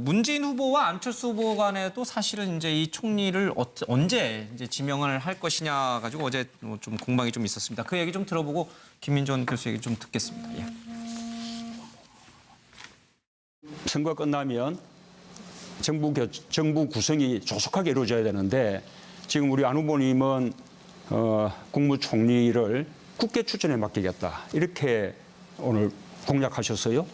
문재인 후보와 안철수 후보 간에도 사실은 이제 이 총리를 언제 이제 지명을 할 것이냐 가지고 어제 좀 공방이 좀 있었습니다. 그 얘기 좀 들어보고 김민정 교수 얘기 좀 듣겠습니다. 예. 선거 끝나면 정부 구성이 조속하게 이루어져야 되는데 지금 우리 안 후보님은 국무총리를 국회 추천에 맡기겠다 이렇게 오늘 공약하셨어요.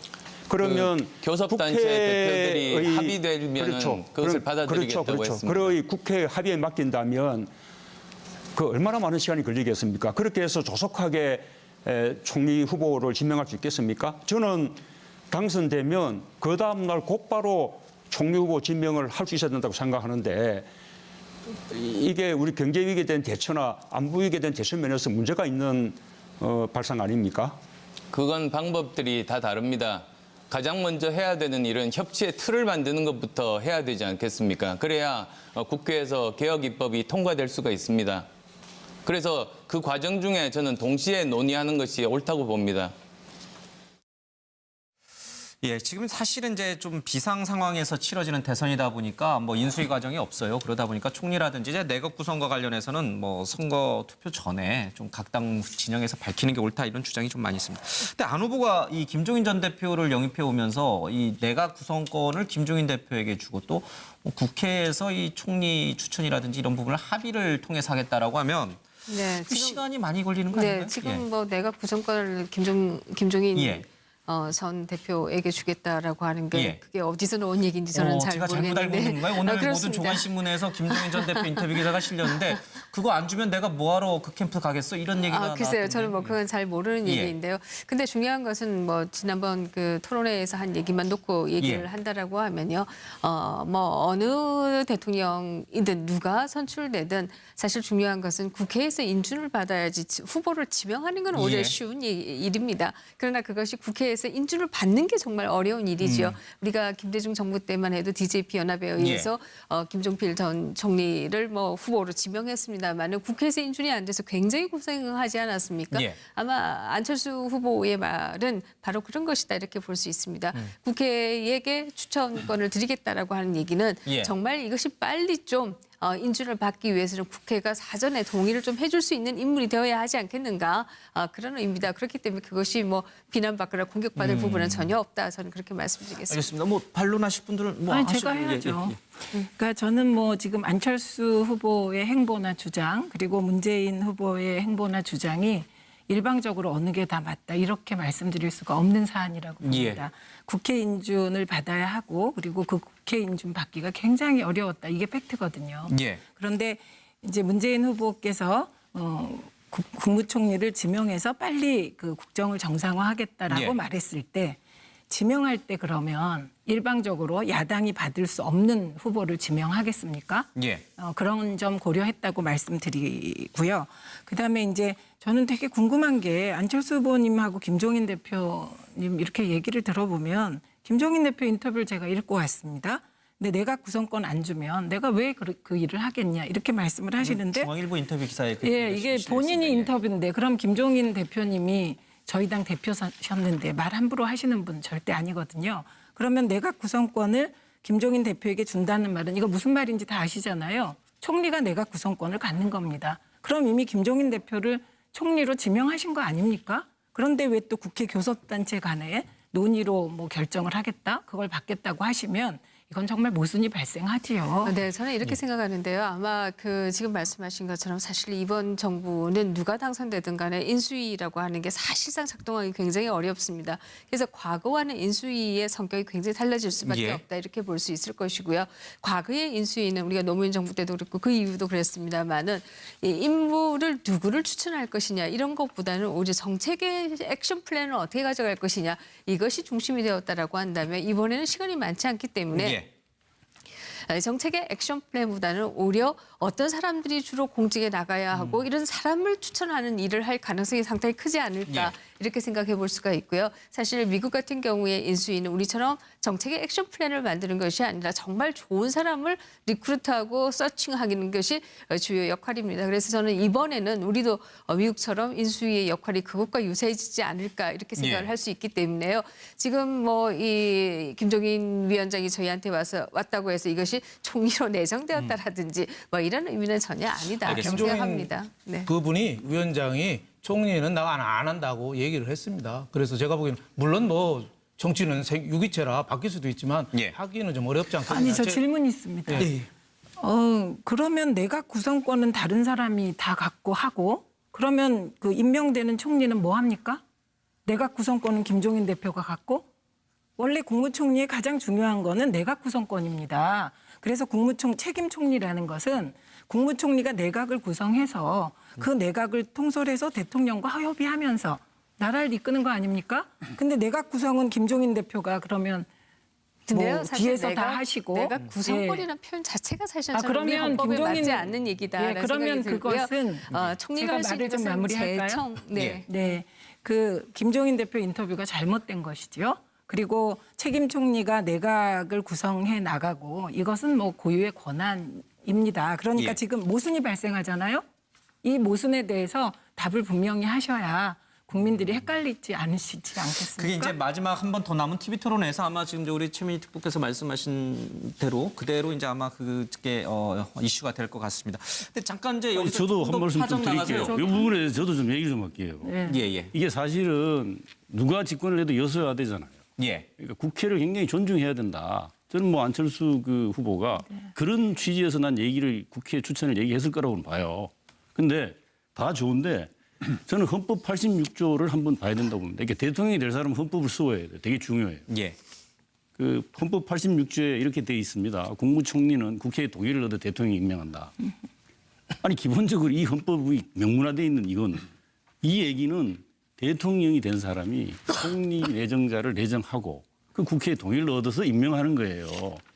그러면 교섭단체 대표들이 합의되면 그렇죠. 그것을 받아들이겠다고 그렇죠. 했습니다. 그러이 국회 합의에 맡긴다면 그 얼마나 많은 시간이 걸리겠습니까? 그렇게 해서 조속하게 총리 후보를 지명할 수 있겠습니까? 저는 당선되면 그 다음 날 곧바로 총리 후보 지명을 할 수 있어야 된다고 생각하는데 이게 우리 경제 위기에 대한 대처나 안보 위기에 대한 대처 면에서 문제가 있는 발상 아닙니까? 그건 방법들이 다 다릅니다. 가장 먼저 해야 되는 일은 협치의 틀을 만드는 것부터 해야 되지 않겠습니까? 그래야 국회에서 개혁 입법이 통과될 수가 있습니다. 그래서 그 과정 중에 저는 동시에 논의하는 것이 옳다고 봅니다. 예, 지금 사실은 이제 좀 비상 상황에서 치러지는 대선이다 보니까 뭐 인수위 과정이 없어요. 그러다 보니까 총리라든지 이제 내각 구성과 관련해서는 뭐 선거 투표 전에 좀 각 당 진영에서 밝히는 게 옳다 이런 주장이 좀 많이 있습니다. 근데 안 후보가 이 김종인 전 대표를 영입해 오면서 이 내각 구성권을 김종인 대표에게 주고 또 국회에서 이 총리 추천이라든지 이런 부분을 합의를 통해서 하겠다라고 하면 네, 지금 시간이 많이 걸리는 거 아닌가요? 네, 지금 예. 뭐 내각 구성권을 김종인 예. 전 대표에게 주겠다라고 하는 게 예. 그게 어디서 나온 얘기인지 저는 잘 제가 잘못 알고 모르겠는데. 있는 건가요? 오늘 모든 그렇습니다. 조간신문에서 김종인 전 대표 인터뷰 기사가 실렸는데 그거 안 주면 내가 뭐하러 그 캠프 가겠어? 이런 얘기가 글쎄요. 나왔던데. 저는 뭐 그건 잘 모르는 예. 얘기인데요. 근데 중요한 것은 뭐 지난번 그 토론회에서 한 얘기만 놓고 얘기를 예. 한다라고 하면요. 뭐 어느 대통령이든 누가 선출되든 사실 중요한 것은 국회에서 인준을 받아야지 후보를 지명하는 건 오히려 예. 쉬운 일입니다. 그러나 그것이 국회에서 인준을 받는 게 정말 어려운 일이지요. 우리가 김대중 정부 때만 해도 DJP 연합에 의해서 김종필 전 총리를 뭐 후보로 지명했습니다만은 국회에서 인준이 안 돼서 굉장히 고생하지 않았습니까? 예. 아마 안철수 후보의 말은 바로 그런 것이다 이렇게 볼 수 있습니다. 국회에게 추천권을 드리겠다라고 하는 얘기는 예. 정말 이것이 빨리 좀 인준을 받기 위해서는 국회가 사전에 동의를 좀 해줄 수 있는 인물이 되어야 하지 않겠는가 그런 의미입니다. 그렇기 때문에 그것이 뭐 비난받거나 공격받을 부분은 전혀 없다. 저는 그렇게 말씀드리겠습니다. 알겠습니다. 뭐 반론하실 분들은 뭐 아니, 하시고 제가 해야죠. 그러니까 저는 뭐 지금 안철수 후보의 행보나 주장 그리고 문재인 후보의 행보나 주장이 일방적으로 어느 게 다 맞다 이렇게 말씀드릴 수가 없는 사안이라고 봅니다. 예. 국회 인준을 받아야 하고 그리고 그 국회 인준 받기가 굉장히 어려웠다. 이게 팩트거든요. 예. 그런데 이제 문재인 후보께서 국무총리를 지명해서 빨리 그 국정을 정상화하겠다라고 예. 말했을 때 지명할 때 그러면 일방적으로 야당이 받을 수 없는 후보를 지명하겠습니까? 예. 그런 점 고려했다고 말씀드리고요. 그다음에 이제 저는 되게 궁금한 게 안철수 후보님하고 김종인 대표님 이렇게 얘기를 들어보면 김종인 대표 인터뷰를 제가 읽고 왔습니다. 근데 내각 구성권 안 주면 내가 왜 그 일을 하겠냐 이렇게 말씀을 하시는데 중앙일보 인터뷰 기사에 예, 이게 본인이 인터뷰인데 그럼 김종인 대표님이 저희 당 대표셨는데 말 함부로 하시는 분 절대 아니거든요. 그러면 내각 구성권을 김종인 대표에게 준다는 말은 이거 무슨 말인지 다 아시잖아요. 총리가 내각 구성권을 갖는 겁니다. 그럼 이미 김종인 대표를 총리로 지명하신 거 아닙니까? 그런데 왜 또 국회 교섭단체 간에 논의로 뭐 결정을 하겠다, 그걸 받겠다고 하시면 이건 정말 모순이 발생하지요. 네, 저는 이렇게 생각하는데요. 아마 그 지금 말씀하신 것처럼 사실 이번 정부는 누가 당선되든 간에 인수위라고 하는 게 사실상 작동하기 굉장히 어렵습니다. 그래서 과거와는 인수위의 성격이 굉장히 달라질 수밖에 예. 없다 이렇게 볼 수 있을 것이고요. 과거의 인수위는 우리가 노무현 정부 때도 그랬고 그 이후도 그랬습니다만은 이 인물을 누구를 추천할 것이냐 이런 것보다는 오히려 정책의 액션 플랜을 어떻게 가져갈 것이냐 이것이 중심이 되었다라고 한다면 이번에는 시간이 많지 않기 때문에 예. 정책의 액션 플랜보다는 오히려 어떤 사람들이 주로 공직에 나가야 하고 이런 사람을 추천하는 일을 할 가능성이 상당히 크지 않을까 예. 이렇게 생각해 볼 수가 있고요. 사실 미국 같은 경우에 인수위는 우리처럼 정책의 액션 플랜을 만드는 것이 아니라 정말 좋은 사람을 리크루트하고 서칭하는 것이 주요 역할입니다. 그래서 저는 이번에는 우리도 미국처럼 인수위의 역할이 그것과 유사해지지 않을까 이렇게 생각을 예. 할 수 있기 때문에요. 지금 뭐 이 김종인 위원장이 저희한테 왔다고 해서 이것이 총리로 내정되었다라든지 뭐 이런 의미는 전혀 아니다. 이렇게 알겠습니다. 생각합니다. 네. 그분이 위원장이 총리는 나 안 한다고 얘기를 했습니다. 그래서 제가 보기에는 물론 뭐 정치는 유기체라 바뀔 수도 있지만 예. 하기는 좀 어렵지 않겠냐. 아니 저 질문 있습니다. 예. 그러면 내각 구성권은 다른 사람이 다 갖고 하고 그러면 그 임명되는 총리는 뭐 합니까? 내각 구성권은 김종인 대표가 갖고 원래 국무총리의 가장 중요한 거는 내각 구성권입니다. 그래서 국무총 책임 총리라는 것은 국무총리가 내각을 구성해서 그 내각을 통솔해서 대통령과 협의하면서 나라를 이끄는 거 아닙니까? 근데 내각 구성은 김종인 대표가 그러면 근데요, 뭐 사실 뒤에서 다 하시고 내가 구성권이라는 표현 자체가 사실 저는 우리 그러면 헌법에 김종인- 맞지 않는 얘기다라는 예, 그러면 생각이 들고요. 그것은 총리가 제가 할 수 말을 있는 좀 것은 마무리할까요? 재청. 네. 네, 그 김종인 대표 인터뷰가 잘못된 것이지요. 그리고 책임 총리가 내각을 구성해 나가고 이것은 뭐 고유의 권한입니다. 그러니까 예. 지금 모순이 발생하잖아요. 이 모순에 대해서 답을 분명히 하셔야 국민들이 헷갈리지 않으시지 않겠습니까? 그게 이제 마지막 한 번 더 남은 TV 토론에서 아마 지금 이제 우리 최민희 특보께서 말씀하신 대로 그대로 이제 아마 그게 이슈가 될 것 같습니다. 근데 잠깐 이제 여기서 저도 조금 한 더 말씀 좀 파장 드릴게요. 나가세요. 이 부분에 대해서 저도 좀 얘기 좀 할게요. 네. 예, 예. 이게 사실은 누가 집권을 해도 여서야되잖아요. 예. 그러니까 국회를 굉장히 존중해야 된다. 저는 뭐 안철수 그 후보가 그런 취지에서 난 얘기를 국회 추천을 얘기했을 거라고는 봐요. 근데 다 좋은데 저는 헌법 86조를 한번 봐야 된다고 봅니다. 그러니까 대통령이 될 사람은 헌법을 쓰어야 돼요. 되게 중요해요. 예. 그 헌법 86조에 이렇게 돼 있습니다. 국무총리는 국회의 동의를 얻어 대통령이 임명한다. 아니 기본적으로 이 헌법이 명문화돼 있는 이건 이 얘기는 대통령이 된 사람이 총리 내정자를 내정하고 그 국회의 동의를 얻어서 임명하는 거예요.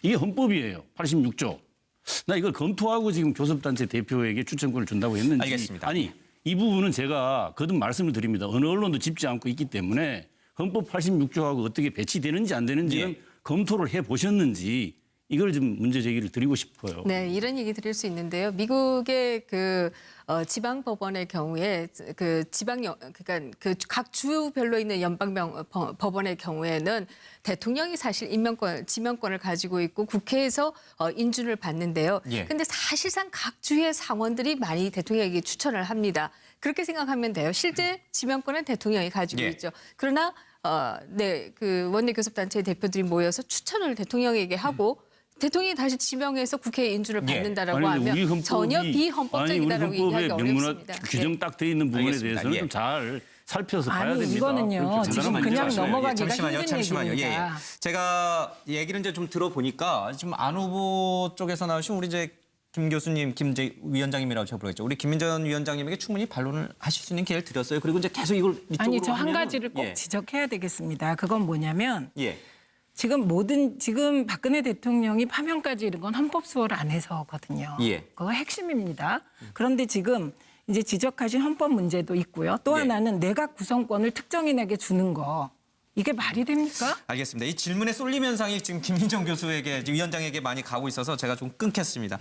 이게 헌법이에요. 86조. 나 이걸 검토하고 지금 교섭단체 대표에게 추천권을 준다고 했는지. 알겠습니다. 아니 이 부분은 제가 거듭 말씀을 드립니다. 어느 언론도 짚지 않고 있기 때문에 헌법 86조하고 어떻게 배치되는지 안 되는지는 예. 검토를 해보셨는지 이걸 좀 문제 제기를 드리고 싶어요. 네, 이런 얘기 드릴 수 있는데요. 미국의 그 지방 법원의 경우에 그 그러니까 그 각 주별로 있는 연방 법원의 경우에는 대통령이 사실 지명권을 가지고 있고 국회에서 인준을 받는데요. 예. 근데 사실상 각 주의 상원들이 많이 대통령에게 추천을 합니다. 그렇게 생각하면 돼요. 실제 지명권은 대통령이 가지고 예. 있죠. 그러나 그 원내 교섭단체 대표들이 모여서 추천을 대통령에게 하고 대통령이 다시 지명해서 국회에 인준을 예. 받는다라고 아니, 하면 우리 헌법이- 전혀 아니, 비헌법적이다라고 우리 헌법에 얘기하기 명문화 어렵습니다. 규정 딱 돼 있는 부분에 알겠습니다. 대해서는 예. 좀 잘 살펴서 봐야 아니 됩니다. 이거는요. 그렇게 지금 간단한 그냥 문제가 아니에요. 넘어가기가 힘든 예. 얘기입니다. 제가 얘기를 이제 좀 들어보니까 지금 안 후보 쪽에서 나오신 우리 이제 김 교수님, 김 위원장님이라고 제가 부르겠죠. 우리 김민전 위원장님에게 충분히 반론을 하실 수 있는 기회를 드렸어요. 그리고 이제 계속 이걸 이쪽으로 아니 저 한 하면은- 가지를 꼭 예. 지적해야 되겠습니다. 그건 뭐냐면 예. 지금 박근혜 대통령이 파면까지 이런 건 헌법 수호를 안 해서거든요. 예. 그거 핵심입니다. 그런데 지금 이제 지적하신 헌법 문제도 있고요. 또 예. 하나는 내각 구성권을 특정인에게 주는 거 이게 말이 됩니까? 알겠습니다. 이 질문의 쏠림 현상이 지금 김민정 교수에게 위원장에게 많이 가고 있어서 제가 좀 끊겠습니다.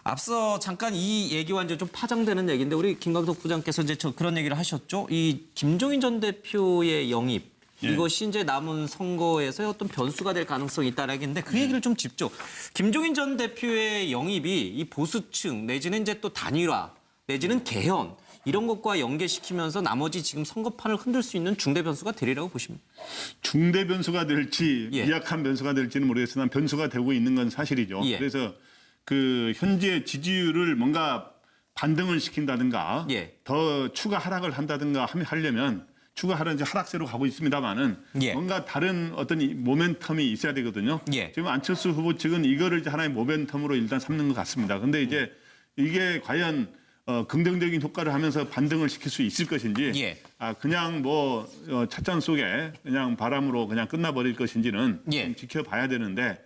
앞서 잠깐 이 얘기와 이제 좀 파장되는 얘기인데 우리 김광석 부장께서 이제 그런 얘기를 하셨죠. 이 김종인 전 대표의 영입 이것이 이제 남은 선거에서 어떤 변수가 될 가능성이 있다라는 얘기인데 그 얘기를 좀 짚죠. 김종인 전 대표의 영입이 이 보수층 내지는 이제 또 단일화 내지는 개헌 이런 것과 연계시키면서 나머지 지금 선거판을 흔들 수 있는 중대 변수가 되리라고 보십니까? 중대 변수가 될지 예. 미약한 변수가 될지는 모르겠으나 변수가 되고 있는 건 사실이죠. 예. 그래서 그 현재 지지율을 뭔가 반등을 시킨다든가 예. 더 추가 하락을 한다든가 하려면 추가 하락이 하락세로 가고 있습니다만은 예. 뭔가 다른 어떤 모멘텀이 있어야 되거든요. 예. 지금 안철수 후보 측은 이거를 이제 하나의 모멘텀으로 일단 삼는 것 같습니다. 근데 이제 이게 과연 긍정적인 효과를 하면서 반등을 시킬 수 있을 것인지 예. 그냥 뭐 찻잔 속에 그냥 바람으로 그냥 끝나버릴 것인지는 예. 좀 지켜봐야 되는데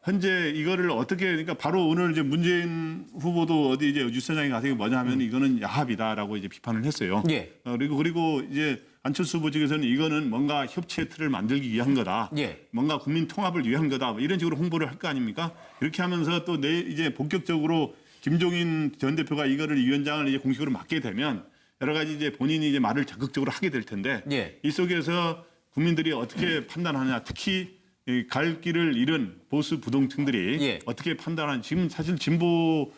현재 이거를 어떻게 그러니까 바로 오늘 이제 문재인 후보도 어디 이제 뉴스장에 가서 이게 뭐냐 하면 이거는 야합이다라고 이제 비판을 했어요. 예. 그리고 이제 안철수 후보 측에서는 이거는 뭔가 협치의 틀을 만들기 위한 거다. 예. 뭔가 국민 통합을 위한 거다. 뭐 이런 식으로 홍보를 할 거 아닙니까? 이렇게 하면서 또 이제 본격적으로 김종인 전 대표가 이거를 위원장을 이제 공식으로 맡게 되면 여러 가지 이제 본인이 이제 말을 적극적으로 하게 될 텐데 예. 이 속에서 국민들이 어떻게 판단하냐, 특히 이 갈 길을 잃은 보수 부동층들이 예. 어떻게 판단하는지 지금 사실 진보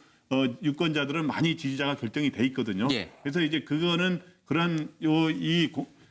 유권자들은 많이 지지자가 결정이 돼 있거든요. 예. 그래서 이제 그거는 그런 이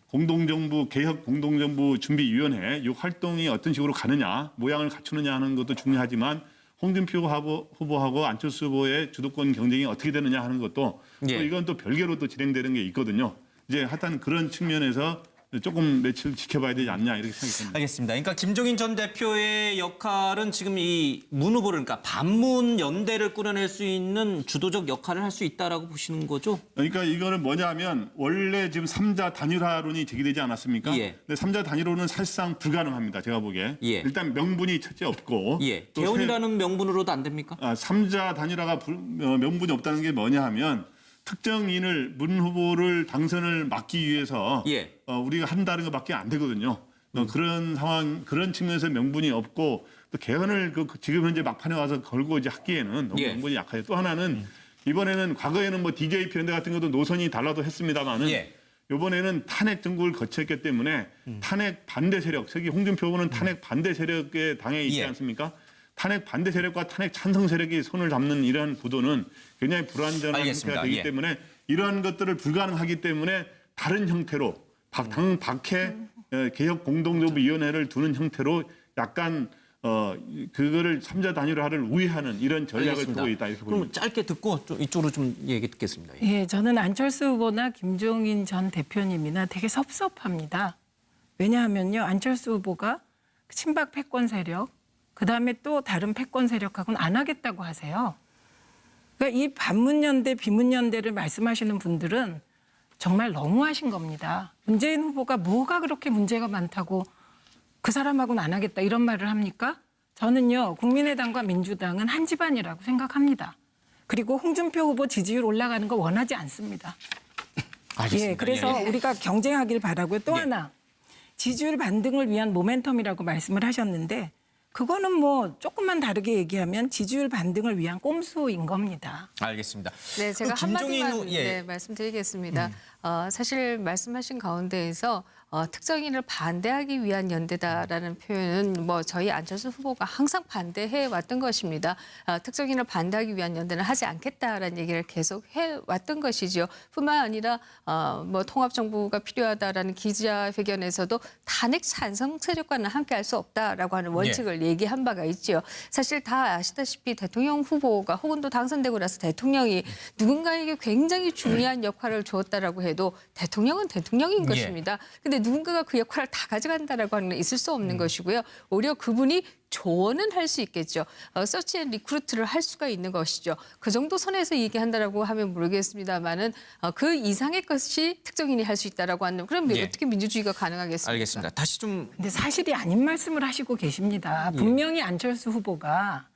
공동정부 개혁 공동정부 준비위원회 이 활동이 어떤 식으로 가느냐, 모양을 갖추느냐 하는 것도 중요하지만 홍준표 후보하고 안철수 후보의 주도권 경쟁이 어떻게 되느냐 하는 것도 예. 또 이건 또 별개로 또 진행되는 게 있거든요. 이제 하여튼 그런 측면에서 조금 며칠 지켜봐야 되지 않냐 이렇게 생각합니다. 알겠습니다. 그러니까 김종인 전 대표의 역할은 지금 이 문 후보를 그러니까 반문 연대를 꾸려낼 수 있는 주도적 역할을 할 수 있다라고 보시는 거죠? 그러니까 이거는 뭐냐면 원래 지금 3자 단일화론이 제기되지 않았습니까? 예. 근데 3자 단일화는 사실상 불가능합니다. 제가 보기에. 예. 일단 명분이 첫째 없고. 예. 또 개헌이라는 명분으로도 안 됩니까? 3자 단일화가 명분이 없다는 게 뭐냐 하면 특정인을 문 후보를 당선을 막기 위해서 예. 우리가 한다는 것밖에 안 되거든요. 그런 상황, 그런 측면에서 명분이 없고 또 개헌을 지금 현재 막판에 와서 걸고 이제 하기에는 너무 예. 명분이 약하죠. 또 하나는 이번에는 과거에는 뭐 DJ 편대 같은 것도 노선이 달라도 했습니다만은 예. 이번에는 탄핵 정국을 거쳤기 때문에 탄핵 반대 세력, 특히 홍준표 후보는 탄핵 반대 세력에 당해 있지 예. 않습니까? 탄핵 반대 세력과 탄핵 찬성 세력이 손을 잡는 이러한 구도는 굉장히 불안전한 알겠습니다. 형태가 되기 예. 때문에 이러한 것들을 불가능하기 때문에 다른 형태로 박해 개혁 공동정부위원회를 두는 형태로 약간 그거를 3자 단일화를 우회하는 이런 전략을 알겠습니다. 두고 있다 이렇게 그럼 봅니다. 짧게 듣고 좀 이쪽으로 좀 얘기 듣겠습니다. 예. 예, 저는 안철수 후보나 김종인 전 대표님이나 되게 섭섭합니다. 왜냐하면요, 안철수 후보가 친박 패권 세력, 그다음에 또 다른 패권 세력하고는 안 하겠다고 하세요. 그러니까 이 반문연대, 비문연대를 말씀하시는 분들은 정말 너무하신 겁니다. 문재인 후보가 뭐가 그렇게 문제가 많다고 그 사람하고는 안 하겠다 이런 말을 합니까? 저는요, 국민의당과 민주당은 한 집안이라고 생각합니다. 그리고 홍준표 후보 지지율 올라가는 거 원하지 않습니다. 알겠습니다. 예, 그래서 예. 우리가 경쟁하길 바라고요. 또 예. 하나, 지지율 반등을 위한 모멘텀이라고 말씀을 하셨는데 그거는 뭐 조금만 다르게 얘기하면 지지율 반등을 위한 꼼수인 겁니다. 알겠습니다. 네, 제가 그 김종인 한마디만 예. 말씀드리겠습니다. 사실 말씀하신 가운데에서 특정인을 반대하기 위한 연대다라는 표현은 뭐 저희 안철수 후보가 항상 반대해 왔던 것입니다. 특정인을 반대하기 위한 연대는 하지 않겠다라는 얘기를 계속 해 왔던 것이지요. 뿐만 아니라 뭐 통합 정부가 필요하다라는 기자회견에서도 탄핵 찬성 세력과는 함께할 수 없다라고 하는 원칙을 얘기한 바가 있지요. 사실 다 아시다시피 대통령 후보가 혹은 또 당선되고 나서 대통령이 누군가에게 굉장히 중요한 역할을 주었다라고 해도 대통령은 대통령인 예. 것입니다. 근데 누군가가 그 역할을 다 가져간다라고 하는 건 있을 수 없는 것이고요. 오히려 그분이 조언은 할 수 있겠죠. 서치 앤 리크루트를 할 수가 있는 것이죠. 그 정도 선에서 얘기한다라고 하면 모르겠습니다만은 그 이상의 것이 특정인이 할 수 있다라고 하는 그럼 예. 어떻게 민주주의가 가능하겠습니까? 알겠습니다. 다시 좀 근데 사실이 아닌 말씀을 하시고 계십니다. 분명히 안철수 후보가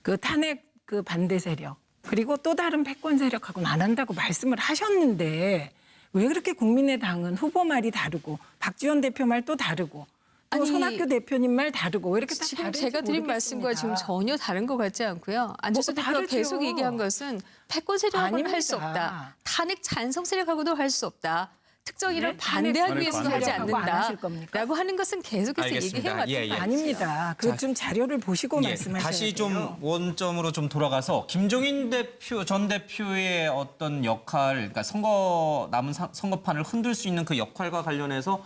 그 탄핵 그 반대 세력 그리고 또 다른 패권 세력하고는 안 한다고 말씀을 하셨는데 왜 그렇게 국민의당은 후보 말이 다르고 박지원 대표 말 또 다르고 또 아니, 손학규 대표님 말 다르고 왜 이렇게 다 지금 다른지 제가 드린 말씀과 지금 모르겠습니다. 전혀 다른 것 같지 않고요. 안철수 뭐 대표가 다르죠. 계속 얘기한 것은 패권 세력하고는 할 수 아닙니다. 없다. 탄핵 찬성 세력하고도 할 수 없다. 특정인을 네? 반대하기 탄핵 위해서는 하지 세력하고 안 하실 겁니까? 않는다라고 하는 것은 계속해서 알겠습니다. 얘기해왔던 예, 예. 거예요. 아닙니다. 그 좀 자료를 보시고 예, 말씀하셔야 다시 돼요. 좀 원점으로 좀 돌아가서 김종인 전 대표의 어떤 역할, 그러니까 남은 선거판을 흔들 수 있는 그 역할과 관련해서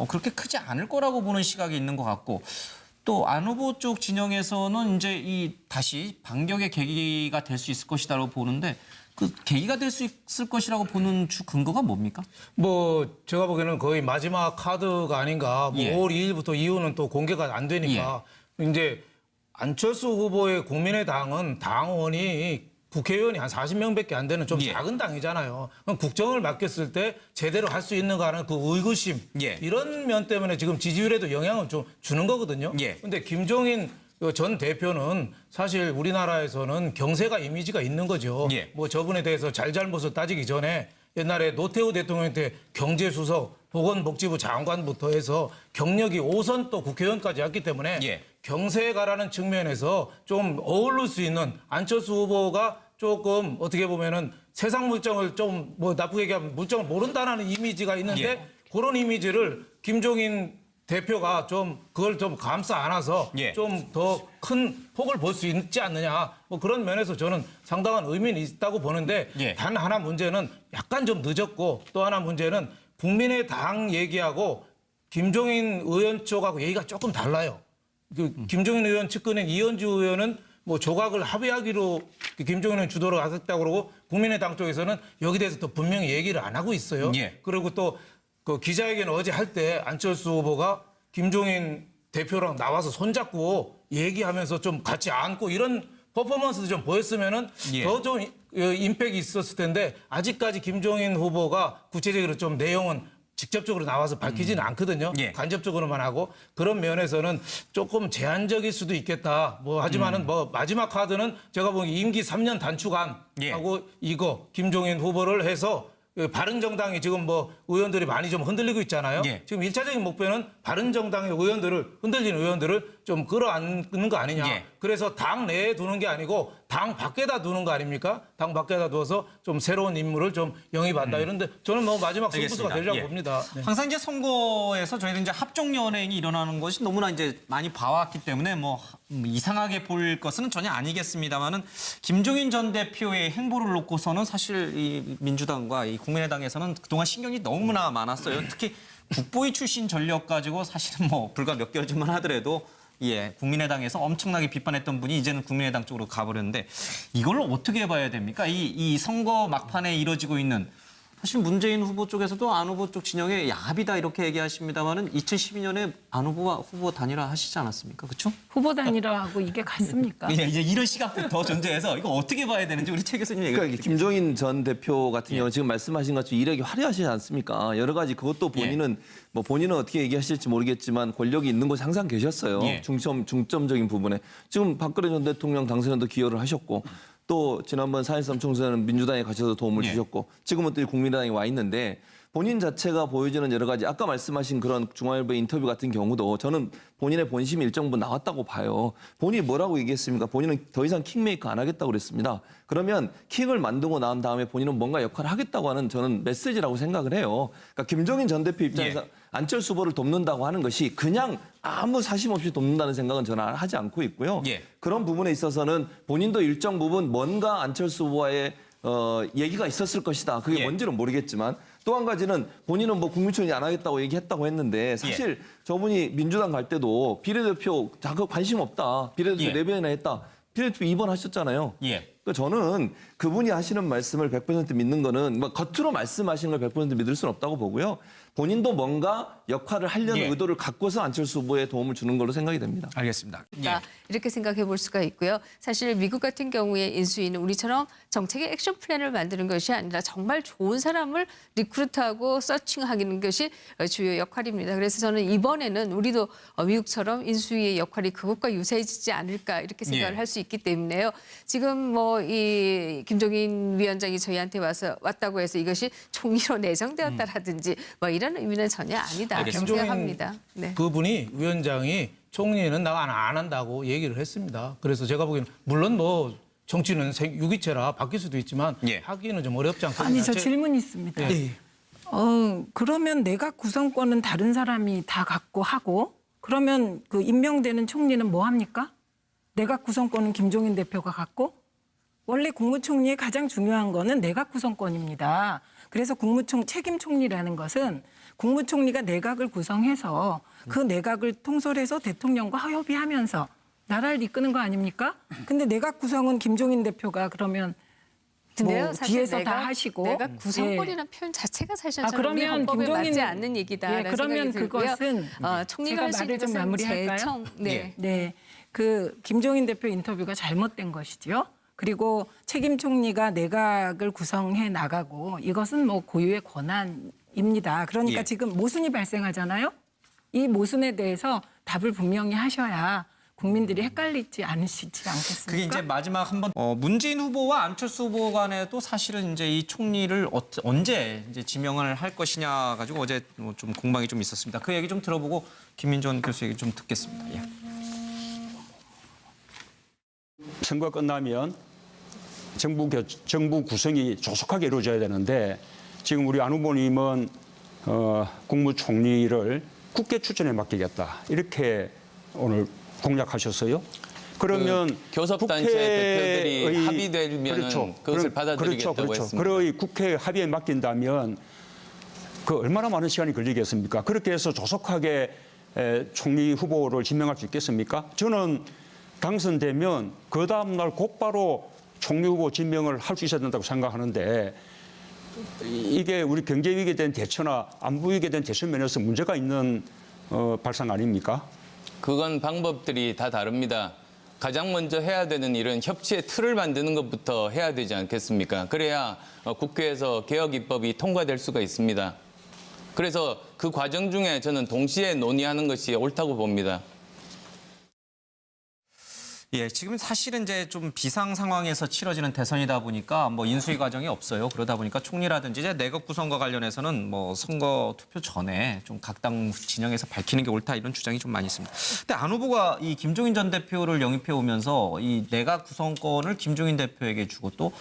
그렇게 크지 않을 거라고 보는 시각이 있는 것 같고 또 안 후보 쪽 진영에서는 이제 이 다시 반격의 계기가 될 수 있을 것이다라고 보는데 그 계기가 될 수 있을 것이라고 보는 주 근거가 뭡니까? 뭐 제가 보기에는 거의 마지막 카드가 아닌가. 뭐 예. 5월 2일부터 이후는 또 공개가 안 되니까 이제 안철수 후보의 국민의당은 당원이 국회의원이 한 40명밖에 안 되는 좀 예. 작은 당이잖아요. 그럼 국정을 맡겼을 때 제대로 할 수 있는가 하는 그 의구심 예. 이런 면 때문에 지금 지지율에도 영향을 좀 주는 거거든요. 예. 근데 김종인 전 대표는 사실 우리나라에서는 경세가 이미지가 있는 거죠. 예. 뭐 저분에 대해서 잘잘못을 따지기 전에 옛날에 노태우 대통령 때 경제수석, 보건복지부 장관부터 해서 경력이 5선 또 국회의원까지 했기 때문에 예. 경세에 가라는 측면에서 좀 어울릴 수 있는 안철수 후보가 조금 어떻게 보면은 세상 물정을 좀 뭐 나쁘게 얘기하면 물정을 모른다는 이미지가 있는데 예. 그런 이미지를 김종인 대표가 좀 그걸 좀 감싸 안아서 예. 좀 더 큰 폭을 볼 수 있지 않느냐 뭐 그런 면에서 저는 상당한 의미는 있다고 보는데 예. 단 하나 문제는 약간 좀 늦었고 또 하나 문제는 국민의당 얘기하고 김종인 의원 쪽하고 얘기가 조금 달라요. 그 김종인 의원 측근인 이현주 의원은 뭐 조각을 합의하기로 김종인 의원 주도로 하겠다고 그러고 국민의당 쪽에서는 여기 대해서 또 분명히 얘기를 안 하고 있어요. 예. 그리고 또 그 기자회견 어제 할 때 안철수 후보가 김종인 대표랑 나와서 손잡고 얘기하면서 좀 같이 안고 이런 퍼포먼스도 좀 보였으면은 예. 더 좀 임팩이 있었을 텐데 아직까지 김종인 후보가 구체적으로 좀 내용은 직접적으로 나와서 밝히지는 않거든요. 예. 간접적으로만 하고 그런 면에서는 조금 제한적일 수도 있겠다. 뭐 하지만은 뭐 마지막 카드는 제가 보기 임기 3년 단축안하고 예. 이거 김종인 후보를 해서 바른정당이 지금 뭐 의원들이 많이 좀 흔들리고 있잖아요. 예. 지금 1차적인 목표는 바른정당의 의원들을 흔들리는 의원들을 좀 끌어안는 거 아니냐. 예. 그래서 당 내에 두는 게 아니고 당 밖에다 두는 거 아닙니까? 당 밖에다 두어서 좀 새로운 인물을 좀 영입한다. 이런데 저는 뭐 마지막 승부수가 되리라고 예. 봅니다. 네. 항상 이제 선거에서 저희는 이제 합종 연행이 일어나는 것이 너무나 이제 많이 봐왔기 때문에 뭐 이상하게 볼 것은 전혀 아니겠습니다만은 김종인 전 대표의 행보를 놓고서는 사실 이 민주당과 이 국민의당에서는 그동안 신경이 너무나 많았어요. 특히 국보위 출신 전력 가지고 사실은 뭐 불과 몇 개월 전만 하더라도 예, 국민의당에서 엄청나게 비판했던 분이 이제는 국민의당 쪽으로 가버렸는데 이걸 어떻게 봐야 됩니까? 이 선거 막판에 이뤄지고 있는 사실 문재인 후보 쪽에서도 안 후보 쪽 진영에 야합이다 이렇게 얘기하십니다만은 2012년에 안 후보와 후보 단일화 하시지 않았습니까? 그렇죠? 후보 단일화하고 이게 같습니까? 예, 이제 이런 시각부터 존재해서 이거 어떻게 봐야 되는지 우리 최 교수님 얘기. 그러니까 이게 김종인 전 대표 같은 예. 경우 지금 말씀하신 것처럼 이력이 화려하시지 않습니까? 여러 가지 그것도 본인은 뭐 본인은 어떻게 얘기하실지 모르겠지만 권력이 있는 곳에 항상 계셨어요. 예. 중점적인 부분에 지금 박근혜 전 대통령 당선에도 기여를 하셨고 또 지난번 4.13 총선에는 민주당에 가셔서 도움을 예. 주셨고 지금은 또 국민의당에 와 있는데 본인 자체가 보여주는 여러 가지 아까 말씀하신 그런 중앙일보 인터뷰 같은 경우도 저는 본인의 본심이 일정 부분 나왔다고 봐요. 본인이 뭐라고 얘기했습니까? 본인은 더 이상 킹메이커 안 하겠다고 그랬습니다. 그러면 킹을 만들고 난 다음에 본인은 뭔가 역할을 하겠다고 하는 저는 메시지라고 생각을 해요. 그러니까 김종인 전 대표 입장에서 안철수 후보를 돕는다고 하는 것이 그냥 아무 사심 없이 돕는다는 생각은 저는 하지 않고 있고요. 예. 그런 부분에 있어서는 본인도 일정 부분 뭔가 안철수 후보와의 얘기가 있었을 것이다. 그게 예. 뭔지는 모르겠지만 또 한 가지는 본인은 뭐 국민총리 안 하겠다고 얘기했다고 했는데 사실 저분이 민주당 갈 때도 비례대표 자꾸 관심 없다. 비례대표 예. 4번이나 했다. 비례대표 2번 하셨잖아요. 예. 그러니까 저는 그분이 하시는 말씀을 100% 믿는 거는 뭐 겉으로 말씀하시는 걸 100% 믿을 수는 없다고 보고요. 본인도 뭔가 역할을 하려는 예. 의도를 갖고서 안철수 후보에 도움을 주는 걸로 생각이 됩니다. 알겠습니다. 그러니까 이렇게 생각해 볼 수가 있고요. 사실 미국 같은 경우에 인수위는 우리처럼 정책의 액션 플랜을 만드는 것이 아니라 정말 좋은 사람을 리크루트하고 서칭하는 것이 주요 역할입니다. 그래서 저는 이번에는 우리도 미국처럼 인수위의 역할이 그것과 유사해지지 않을까 이렇게 생각을 예. 할 수 있기 때문에요. 지금 뭐 이 김종인 위원장이 저희한테 왔다고 해서 이것이 총리로 내정되었다라든지 뭐 이런 의미는 전혀 아니다. 이렇게 김종인 생각합니다. 네. 그분이 위원장이 총리는 나 안 한다고 얘기를 했습니다. 그래서 제가 보기에는 물론 뭐 정치는 유기체라 바뀔 수도 있지만 예. 하기는 좀 어렵지 않거든요. 아니 저 질문 있습니다. 예. 그러면 내각 구성권은 다른 사람이 다 갖고 하고 그러면 그 임명되는 총리는 뭐 합니까? 내각 구성권은 김종인 대표가 갖고 원래 국무총리의 가장 중요한 거는 내각 구성권입니다. 그래서 책임 총리라는 것은 국무총리가 내각을 구성해서 그 내각을 통솔해서 대통령과 협의하면서 나라를 이끄는 거 아닙니까? 근데 내각 구성은 김종인 대표가 그러면 근데요, 뭐 사실 뒤에서 다 하시고 내가 구성권이라는 표현 자체가 사실 저는 우리 그러면 헌법에 김종인- 맞지 않는 얘기다라는 예, 그러면 생각이 들고요. 그것은 총리가 제가 할 수 있는 말을 좀 것은 마무리할까요? 재청. 네. 네, 그 김종인 대표 인터뷰가 잘못된 것이죠. 그리고 책임 총리가 내각을 구성해 나가고 이것은 뭐 고유의 권한입니다. 그러니까 예. 지금 모순이 발생하잖아요. 이 모순에 대해서 답을 분명히 하셔야 국민들이 헷갈리지 않으시지 않겠습니까? 그게 이제 마지막 한번 문재인 후보와 안철수 후보 간에도 사실은 이제 이 총리를 언제 이제 지명을 할 것이냐 가지고 어제 좀 공방이 좀 있었습니다. 그 얘기 좀 들어보고 김민jon 교수 얘기 좀 듣겠습니다. 예. 선거 끝나면 정부 구성이 조속하게 이루어져야 되는데 지금 우리 안 후보님은 국무총리를 국회 추천에 맡기겠다 이렇게 오늘 공약하셨어요. 그러면 교섭단체 대표들이 합의되면은 그것을 받아들이겠다고 그렇죠. 했습니다. 그러이 국회 합의에 맡긴다면 그 얼마나 많은 시간이 걸리겠습니까? 그렇게 해서 조속하게 총리 후보를 지명할 수 있겠습니까? 저는 당선되면 그 다음 날 곧바로 총리 후보 지명을 할 수 있어야 된다고 생각하는데 이게 우리 경제 위기에 대한 대처나 안보 위기에 대한 대처 면에서 문제가 있는 발상 아닙니까? 그건 방법들이 다 다릅니다. 가장 먼저 해야 되는 일은 협치의 틀을 만드는 것부터 해야 되지 않겠습니까? 그래야 국회에서 개혁 입법이 통과될 수가 있습니다. 그래서 그 과정 중에 저는 동시에 논의하는 것이 옳다고 봅니다. 예, 지금 사실은 이제 좀 비상 상황에서 치러지는 대선이다 보니까 뭐 인수위 과정이 없어요. 그러다 보니까 총리라든지 이제 내각 구성과 관련해서는 뭐 선거 투표 전에 좀 각 당 진영에서 밝히는 게 옳다 이런 주장이 좀 많이 있습니다. 근데 안 후보가 이 김종인 전 대표를 영입해 오면서 이 내각 구성권을 김종인 대표에게 주고 또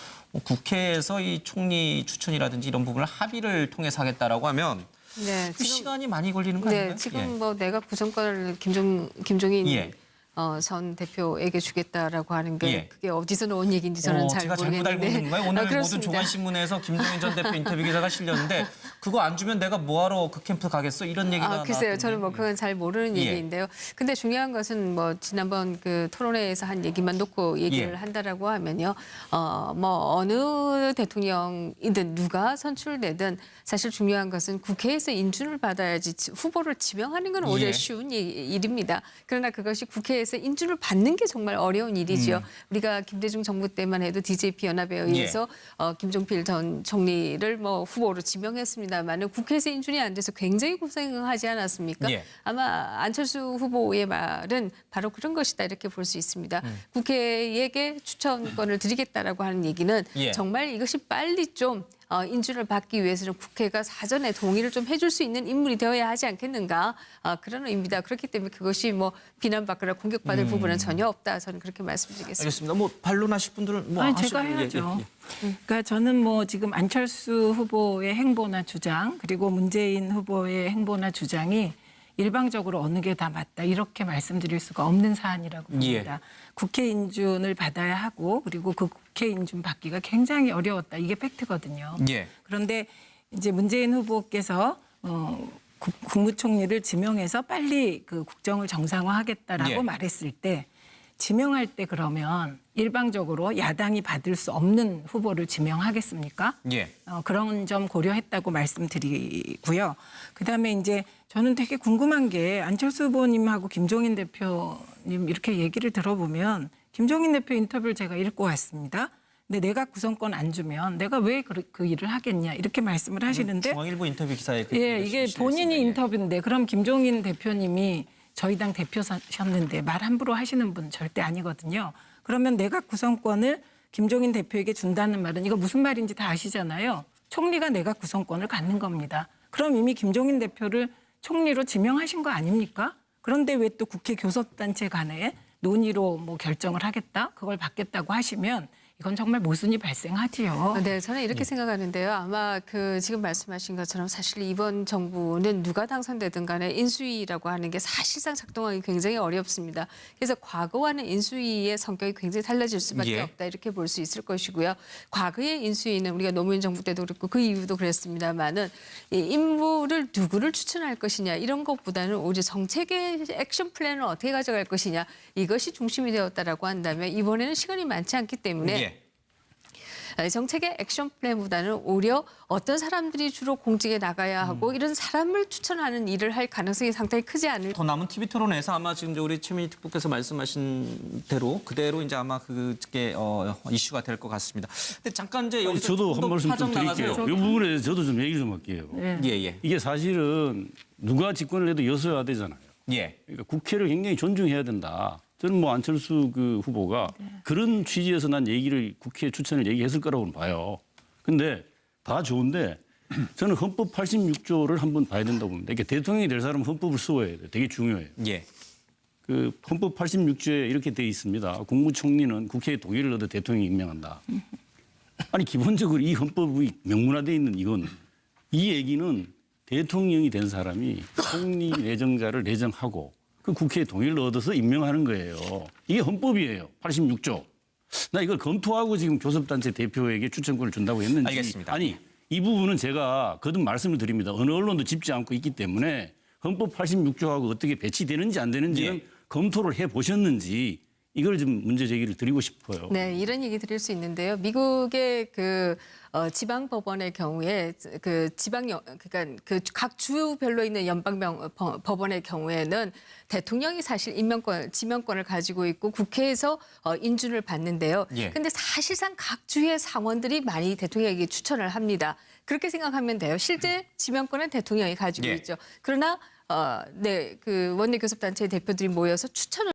국회에서 이 총리 추천이라든지 이런 부분을 합의를 통해서 하겠다라고 하면 네, 그 시간이 많이 걸리는 거 아닌가요? 네, 지금 예. 뭐 내각 구성권을 김종인 예. 전 대표에게 주겠다라고 하는 게 예. 그게 어디서 나온 얘기인지 저는 잘 제가 잘못 알고 모르겠는데. 있는 건가요? 오늘 모든 그렇습니다. 조간신문에서 김종인 전 대표 인터뷰 기사가 실렸는데 그거 안 주면 내가 뭐하러 그 캠프 가겠어? 이런 얘기가 글쎄요. 나왔던데. 저는 뭐 그건 잘 모르는 예. 얘기인데요. 근데 중요한 것은 뭐 지난번 그 토론회에서 한 얘기만 놓고 얘기를 예. 한다라고 하면요. 뭐 어느 대통령이든 누가 선출되든 사실 중요한 것은 국회에서 인준을 받아야지 후보를 지명하는 건 오히려 예. 쉬운 일입니다. 그러나 그것이 국회에서 인준을 받는 게 정말 어려운 일이지요. 우리가 김대중 정부 때만 해도 DJP 연합에 의해서 김종필 전 총리를 뭐 후보로 지명했습니다만은 국회에서 인준이 안 돼서 굉장히 고생하지 않았습니까? 예. 아마 안철수 후보의 말은 바로 그런 것이다 이렇게 볼 수 있습니다. 국회에게 추천권을 드리겠다라고 하는 얘기는 예. 정말 이것이 빨리 좀 인준을 받기 위해서는 국회가 사전에 동의를 좀 해줄 수 있는 인물이 되어야 하지 않겠는가 그런 의미입니다. 그렇기 때문에 그것이 뭐 비난받거나 공격받을 부분은 전혀 없다. 저는 그렇게 말씀드리겠습니다. 알겠습니다. 뭐 반론하실 분들은 뭐 아니, 하시고, 제가 해야죠. 예. 그러니까 저는 뭐 지금 안철수 후보의 행보나 주장 그리고 문재인 후보의 행보나 주장이 일방적으로 어느 게 다 맞다 이렇게 말씀드릴 수가 없는 사안이라고 봅니다. 예. 국회 인준을 받아야 하고 그리고 그 국회 인준 받기가 굉장히 어려웠다. 이게 팩트거든요. 예. 그런데 이제 문재인 후보께서 국무총리를 지명해서 빨리 그 국정을 정상화하겠다라고 예. 말했을 때 지명할 때 그러면 일방적으로 야당이 받을 수 없는 후보를 지명하겠습니까? 예. 그런 점 고려했다고 말씀드리고요. 그다음에 이제 저는 되게 궁금한 게 안철수 후보님하고 김종인 대표님 이렇게 얘기를 들어보면 김종인 대표 인터뷰를 제가 읽고 왔습니다. 근데 내각 구성권 안 주면 내가 왜 그 일을 하겠냐 이렇게 말씀을 하시는데 중앙일보 인터뷰 기사에 예, 이게 본인이 인터뷰인데 그럼 김종인 대표님이 저희 당 대표셨는데 말 함부로 하시는 분 절대 아니거든요. 그러면 내각 구성권을 김종인 대표에게 준다는 말은 이거 무슨 말인지 다 아시잖아요. 총리가 내각 구성권을 갖는 겁니다. 그럼 이미 김종인 대표를 총리로 지명하신 거 아닙니까? 그런데 왜 또 국회 교섭단체 간에 논의로 뭐 결정을 하겠다? 그걸 받겠다고 하시면 이건 정말 모순이 발생하지요. 네, 저는 이렇게 생각하는데요. 아마 그 지금 말씀하신 것처럼 사실 이번 정부는 누가 당선되든 간에 인수위라고 하는 게 사실상 작동하기 굉장히 어렵습니다. 그래서 과거와는 인수위의 성격이 굉장히 달라질 수밖에 예. 없다 이렇게 볼 수 있을 것이고요. 과거의 인수위는 우리가 노무현 정부 때도 그렇고 그 이후도 그랬습니다만은 이 인물을 누구를 추천할 것이냐 이런 것보다는 오히려 정책의 액션 플랜을 어떻게 가져갈 것이냐 이것이 중심이 되었다라고 한다면 이번에는 시간이 많지 않기 때문에 예. 정책의 액션 플랜보다는 오히려 어떤 사람들이 주로 공직에 나가야 하고 이런 사람을 추천하는 일을 할 가능성이 상당히 크지 않을. 더 남은 TV 토론에서 아마 지금 이제 우리 최민희 특보께서 말씀하신 대로 그대로 이제 아마 그게 이슈가 될 것 같습니다. 근데 잠깐 이제 여기서 저도 조금 더 한 말씀 좀 파정 드릴게요. 나가세요. 이 부분에 대해서 저도 좀 얘기 좀 할게요. 예. 이게 사실은 누가 집권을 해도 여서야 되잖아요. 예. 그러니까 국회를 굉장히 존중해야 된다. 저는 뭐 안철수 그 후보가 그런 취지에서 난 얘기를 국회에 추천을 얘기했을 거라고는 봐요. 근데 다 좋은데 저는 헌법 86조를 한번 봐야 된다고 봅니다. 그러니까 대통령이 될 사람은 헌법을 쓰어야 돼요. 되게 중요해요. 예. 그 헌법 86조에 이렇게 돼 있습니다. 국무총리는 국회의 동의를 얻어 대통령이 임명한다. 아니 기본적으로 이 헌법이 명문화돼 있는 이건 이 얘기는 대통령이 된 사람이 총리 내정자를 내정하고 그 국회의 동의를 얻어서 임명하는 거예요. 이게 헌법이에요. 86조. 나 이걸 검토하고 지금 교섭단체 대표에게 추천권을 준다고 했는지. 알겠습니다. 아니 이 부분은 제가 거듭 말씀을 드립니다. 어느 언론도 짚지 않고 있기 때문에 헌법 86조하고 어떻게 배치되는지 안 되는지는 예. 검토를 해보셨는지 이걸 좀 문제 제기를 드리고 싶어요. 네, 이런 얘기 드릴 수 있는데요. 미국의 그 지방 법원의 경우에 그 그러니까 그 각 주별로 있는 연방 법원의 경우에는 대통령이 사실 지명권을 가지고 있고 국회에서 인준을 받는데요. 예. 근데 사실상 각 주의 상원들이 많이 대통령에게 추천을 합니다. 그렇게 생각하면 돼요. 실제 지명권은 대통령이 가지고 예. 있죠. 그러나 그 원내 교섭단체 대표들이 모여서 추천을